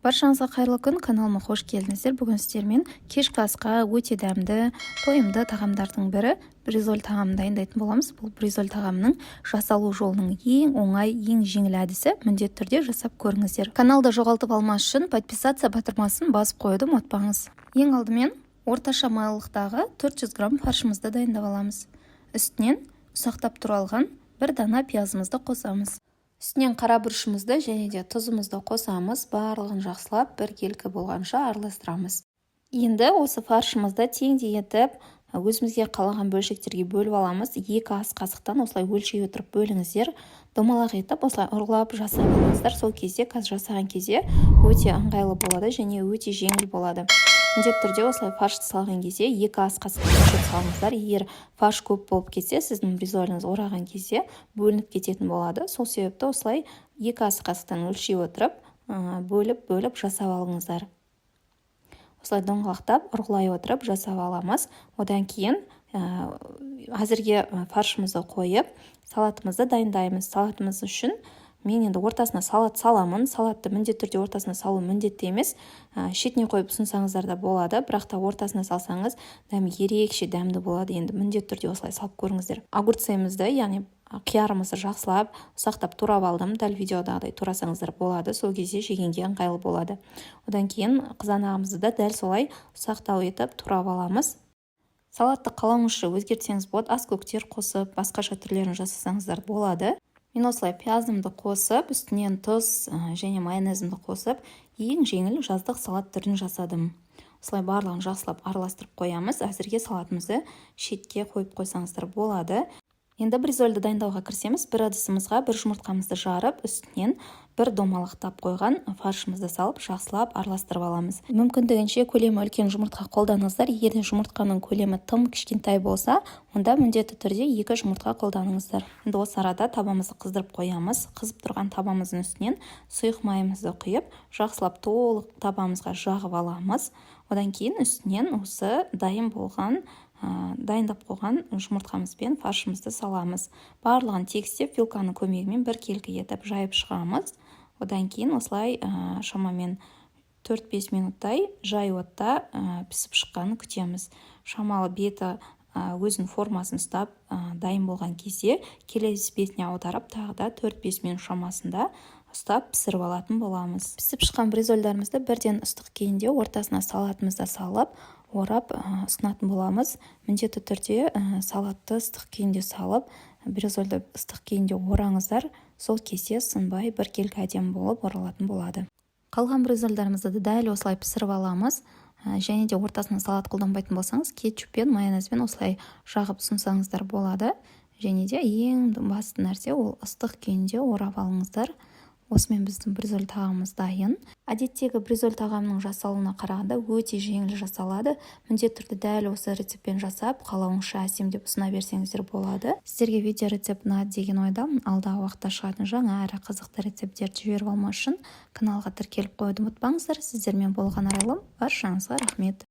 Баршаңызға қайырлы күн, каналыма қош келдіңіздер. Бүгін сіздермен кешкі асқа өте дәмді, тойымды тағамдардың бірі бризоль тағамын дайындайтын боламыз. Бұл бризоль тағамының жасалу жолының ең оңай, ең жеңіл әдісі. Міндетті түрде жасап көріңіздер. Каналды жоғалтып алмас үшін подписация батырмасын басып қоюды ұмытпаңыз. Ең алдымен орташа майлылықтағы 400 грамм фаршымызды дайындап аламыз. Үстінен ұсақтап туралған бір дана пиязымызды қосамыз. Үстінен қара бұрышымызды және де тұзымызды қосамыз. Барлығын жақсылап біркелкі болғанша араластырамыз. Енді осы фаршымызды теңдей етіп, өзімізге қалаған бөлшектерге бөліп аламыз. 2 ас қасықтан осылай өлшей отырып бөліңіздер. Домалақ етіп, осылай ұрлап жасап алыңыздар. Сол кезде жасаған кезде өте ыңғайлы болады және өте жеңіл болады. Міндетті түрде осылай фаршты салған кезде 2 ас қасық мөлшер салыңыздар. Егер фарш көп болып кетсе, сіздің бризоліңіз ораған кезде бөлініп кететін болады. Сол себепті осылай 2 ас қасықтан өлшей отырып, бөліп жасап алыңыздар. Осылай доңғалақтап, ұрғылай отырып жасап аламыз. Одан кейін әзірге фаршымызды қойып, салатымызды дайындаймыз. Салатымыз үшін мен енді ортасына салат саламын. Салатты міндетті түрде ортасына салу міндетті емес. Шетіне қойып ұсынсаңыздар да болады, бірақ та ортасына салсаңыз дәмі ерекше дәмді болады. Енді міндетті түрде осылай салып көріңіздер. Огурцымызды, яғни қиярымызды жақсылап, ұсақтап турап алдым. Дәл видеодағыдай турасаңыздар болады. Сол кезде жегенге ыңғайлы болады. Одан кейін қызанағымызды да дәл солай ұсақтау етіп турап аламыз. Салатты қалауыңызша өзгертсеңіз болады. Ас көктер қосып, басқаша түрлерін жасасаңыздар болады. Мен осылай пиязымды қосып, үстінен тұз және майонезімді қосып, ең жеңіл жаздық салат түрін жасадым. Осылай барлығын жақсылап араластырып қоямыз. Әзірге салатымызды шетке қойып қойсаңыздар болады. Енді бризольді дайындауға кірісеміз. Бір ыдысымызға бір жұмыртқамызды жарып, үстінен бір домалақтап қойған фаршымызды салып, жақсылап араластырып аламыз. Мүмкіндігінше көлемі үлкен жұмыртқа қолданыңыздар. Егер де жұмыртқаның көлемі тым кішкентай болса, онда міндетті түрде 2 жұмыртқа қолданыңыздар. Енді осы арада табамызды қыздырып қоямыз. Қызып тұрған табамыздың үстінен сұйық майымызды құйып, жақсылап толық табамызға жағып аламыз. Одан кейін үстінен осы дайындап қойған жұмыртқамызбен фаршымызды саламыз. Барлығын тегістеп, вилканың көмегімен біркелкі етіп жайып шығамыз. Одан кейін осылай шамамен 4-5 минуттай жай отта пісіп шыққанын күтеміз. Шамалы беті өзінің формасын ұстап дайын болған кезде келесі бетіне аударып, тағы да 4-5 минут шамасында ұстап пісіріп алатын боламыз. Пісіп шыққан бризольдарымызды бірден ыстық күйінде ортасына салатымызды салып, орап ұсынатын боламыз. Міндетті түрде салатты ыстық күйінде салып, бризольді ыстық күйінде ораңыздар. Сол кезде сынбай біркелкі әдемі болып оралатын болады. Қалған бризольдарымызды дәл осылай пісіріп аламыз. Және де ортасына салат қолданбайтын болсаңыз, кетчуп пен майонезбен осылай жағып ұсынсаңыздар болады. Және де ең басты нәрсе ол ыстық күйінде орап алыңыздар. Осымен біздің бризоль тағамымыз дайын. Әдеттегі бризоль тағамының жасалуына қарағанда өте жеңіл жасалады. Міндетті түрде дәл осы рецептпен жасап, қалауыңызша әсемдеп ұсына берсеңіздер болады. Сіздерге видео рецепт ұнады деген ойдамын. Алдағы уақытта шығатын жаңа әрі қызықты рецепттерді жіберіп алмас үшін каналға тіркеліп қоюды ұмытпаңыздар. Сіздермен болған арайлым. Баршаңызға рахмет.